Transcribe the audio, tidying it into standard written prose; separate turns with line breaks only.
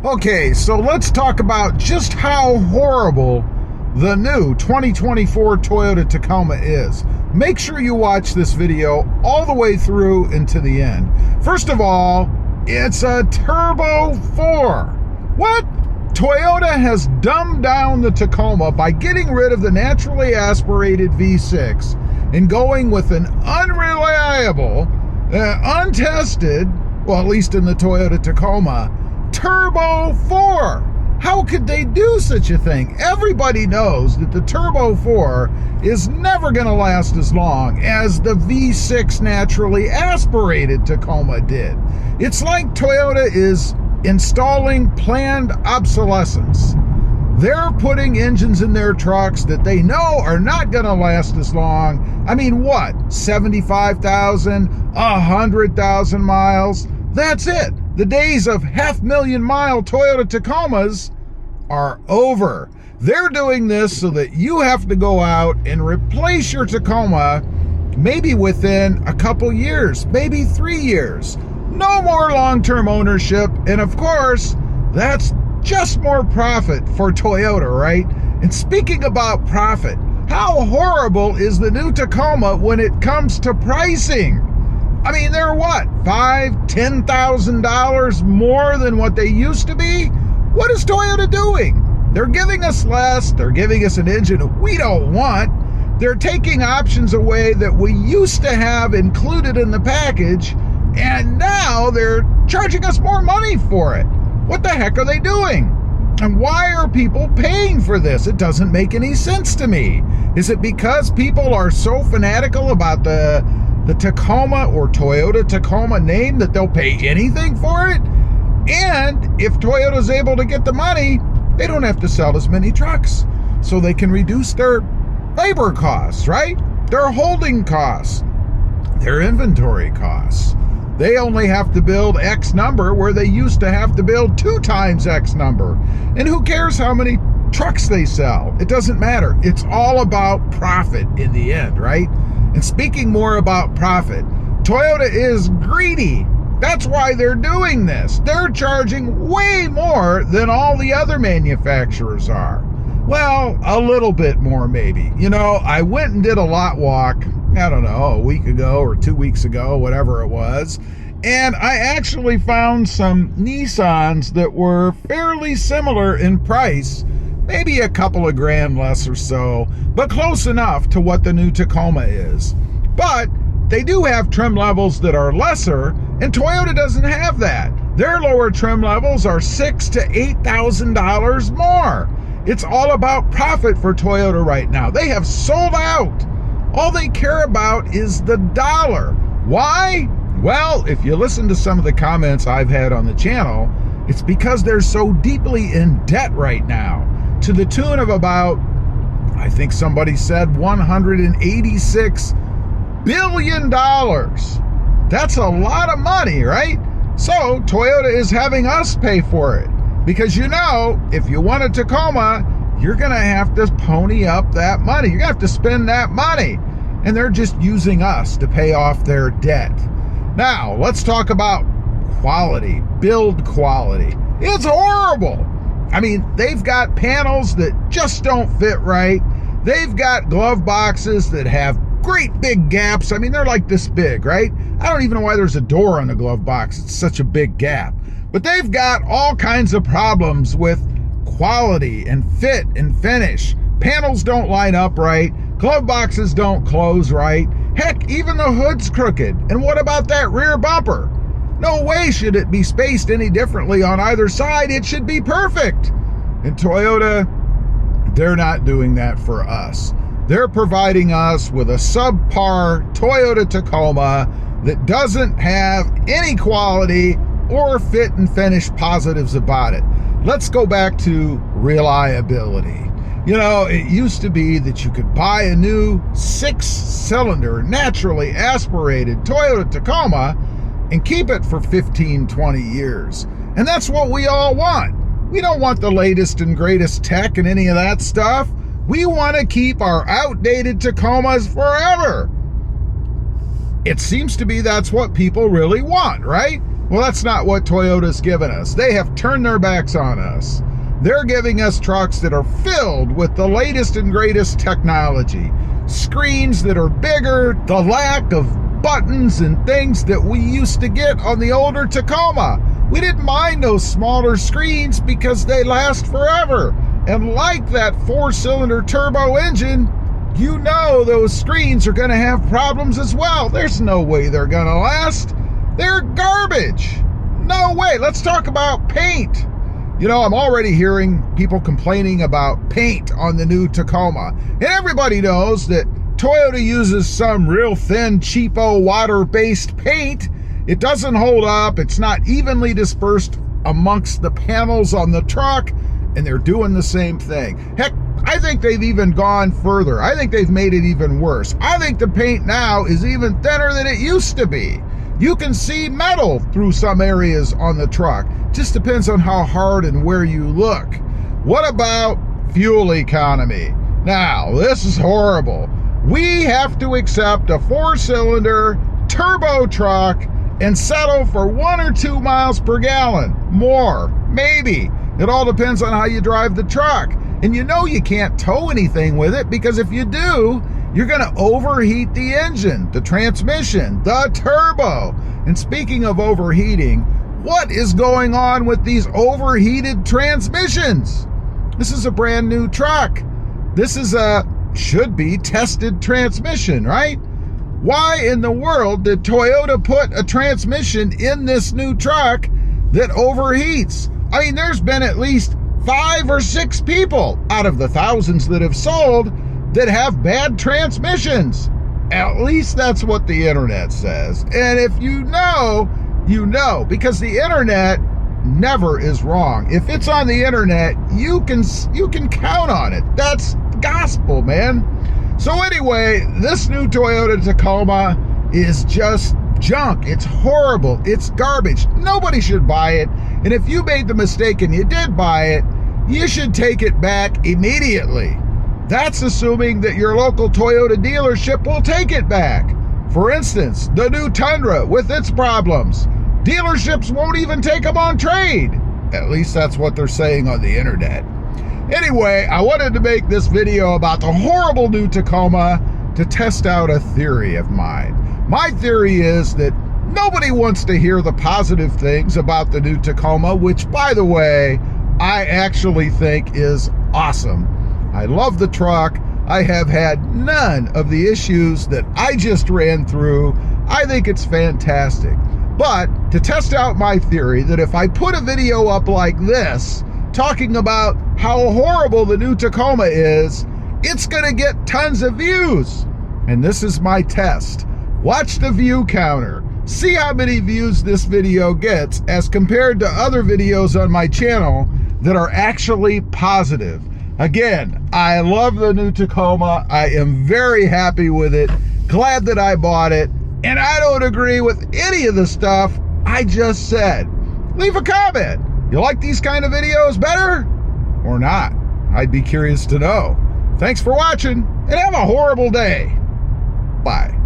Okay, so let's talk about just how horrible the new 2024 Toyota Tacoma is. Make sure you watch this video all the way through and to the end. First of all, it's a Turbo 4. What? Toyota has dumbed down the Tacoma by getting rid of the naturally aspirated V6 and going with an unreliable, untested, well, at least in the Toyota Tacoma, Turbo 4. How could they do such a thing? Everybody knows that the Turbo 4 is never going to last as long as the V6 naturally aspirated Tacoma did. It's like Toyota is installing planned obsolescence. They're putting engines in their trucks that they know are not going to last as long. I mean, what? 75,000, 100,000 miles? That's it. The days of 500,000-mile Toyota Tacomas are over. They're doing this so that you have to go out and replace your Tacoma maybe within a couple years, maybe 3 years. No more long-term ownership, and of course, that's just more profit for Toyota, right? And speaking about profit, how horrible is the new Tacoma when it comes to pricing? I mean, they're what, $5,000, $10,000 more than what they used to be? What is Toyota doing? They're giving us less. They're giving us an engine we don't want. They're taking options away that we used to have included in the package, and now they're charging us more money for it. What the heck are they doing? And why are people paying for this? It doesn't make any sense to me. Is it because people are so fanatical about the Tacoma or Toyota Tacoma name that they'll pay anything for it? And if Toyota's able to get the money, they don't have to sell as many trucks, so they can reduce their labor costs, right? Their holding costs, their inventory costs. They only have to build X number where they used to have to build 2 times X number. And who cares how many trucks they sell? It doesn't matter. It's all about profit in the end, right? And speaking more about profit, Toyota is greedy. That's why they're doing this. They're charging way more than all the other manufacturers are. Well, a little bit more maybe. You know, I went and did a lot walk, I don't know, a week ago or 2 weeks ago, whatever it was. And I actually found some Nissans that were fairly similar in price, maybe a couple of grand less or so, but close enough to what the new Tacoma is. But they do have trim levels that are lesser, and Toyota doesn't have that. Their lower trim levels are $6,000 to $8,000 more. It's all about profit for Toyota right now. They have sold out. All they care about is the dollar. Why? Well, if you listen to some of the comments I've had on the channel, it's because they're so deeply in debt right now, to the tune of about, I think somebody said $186 billion. That's a lot of money, right? So Toyota is having us pay for it. Because you know, if you want a Tacoma, you're going to have to pony up that money. You're going to have to spend that money. And they're just using us to pay off their debt. Now, let's talk about quality, build quality. It's horrible. I mean, they've got panels that just don't fit right. They've got glove boxes that have great big gaps. I mean, they're like this big, right? I don't even know why there's a door on the glove box. It's such a big gap. But they've got all kinds of problems with quality and fit and finish. Panels don't line up right. Glove boxes don't close right. Heck, even the hood's crooked. And what about that rear bumper? No way should it be spaced any differently on either side. It should be perfect. And Toyota, they're not doing that for us. They're providing us with a subpar Toyota Tacoma that doesn't have any quality or fit and finish positives about it. Let's go back to reliability. You know, it used to be that you could buy a new 6-cylinder, naturally aspirated Toyota Tacoma and keep it for 15, 20 years. And that's what we all want. We don't want the latest and greatest tech and any of that stuff. We want to keep our outdated Tacomas forever. It seems to be that's what people really want, right? Well, that's not what Toyota's given us. They have turned their backs on us. They're giving us trucks that are filled with the latest and greatest technology. Screens that are bigger, the lack of buttons and things that we used to get on the older Tacoma. We didn't mind those smaller screens because they last forever. And like that 4-cylinder turbo engine, you know those screens are going to have problems as well. There's no way they're going to last. They're garbage. No way. Let's talk about paint. You know, I'm already hearing people complaining about paint on the new Tacoma. And everybody knows that Toyota uses some real thin, cheapo, water-based paint. It doesn't hold up. It's not evenly dispersed amongst the panels on the truck. And they're doing the same thing. Heck, I think they've even gone further. I think they've made it even worse. I think the paint now is even thinner than it used to be. You can see metal through some areas on the truck. Just depends on how hard and where you look. What about fuel economy? Now, this is horrible. We have to accept a 4-cylinder turbo truck and settle for 1 or 2 miles per gallon. More, maybe. It all depends on how you drive the truck. And you know you can't tow anything with it, because if you do, you're going to overheat the engine, the transmission, the turbo. And speaking of overheating, what is going on with these overheated transmissions? This is a brand new truck. This is a should-be tested transmission, right? Why in the world did Toyota put a transmission in this new truck that overheats? I mean, there's been at least 5 or 6 people out of the thousands that have sold that have bad transmissions. At least that's what the internet says. And if you know, you know, because the internet never is wrong. If it's on the internet, you can count on it. That's gospel, man. So anyway, this new Toyota Tacoma is just junk. It's horrible. It's garbage. Nobody should buy it. And if you made the mistake and you did buy it, you should take it back immediately. That's assuming that your local Toyota dealership will take it back. For instance, the new Tundra with its problems. Dealerships won't even take them on trade. At least that's what they're saying on the internet. Anyway, I wanted to make this video about the horrible new Tacoma to test out a theory of mine. My theory is that nobody wants to hear the positive things about the new Tacoma, which, by the way, I actually think is awesome. I love the truck. I have had none of the issues that I just ran through. I think it's fantastic. But to test out my theory that if I put a video up like this, talking about how horrible the new Tacoma is, it's gonna get tons of views. And this is my test. Watch the view counter. See how many views this video gets as compared to other videos on my channel that are actually positive. Again, I love the new Tacoma. I am very happy with it. Glad that I bought it. And I don't agree with any of the stuff I just said. Leave a comment. You like these kind of videos better or not? I'd be curious to know. Thanks for watching and have a horrible day. Bye.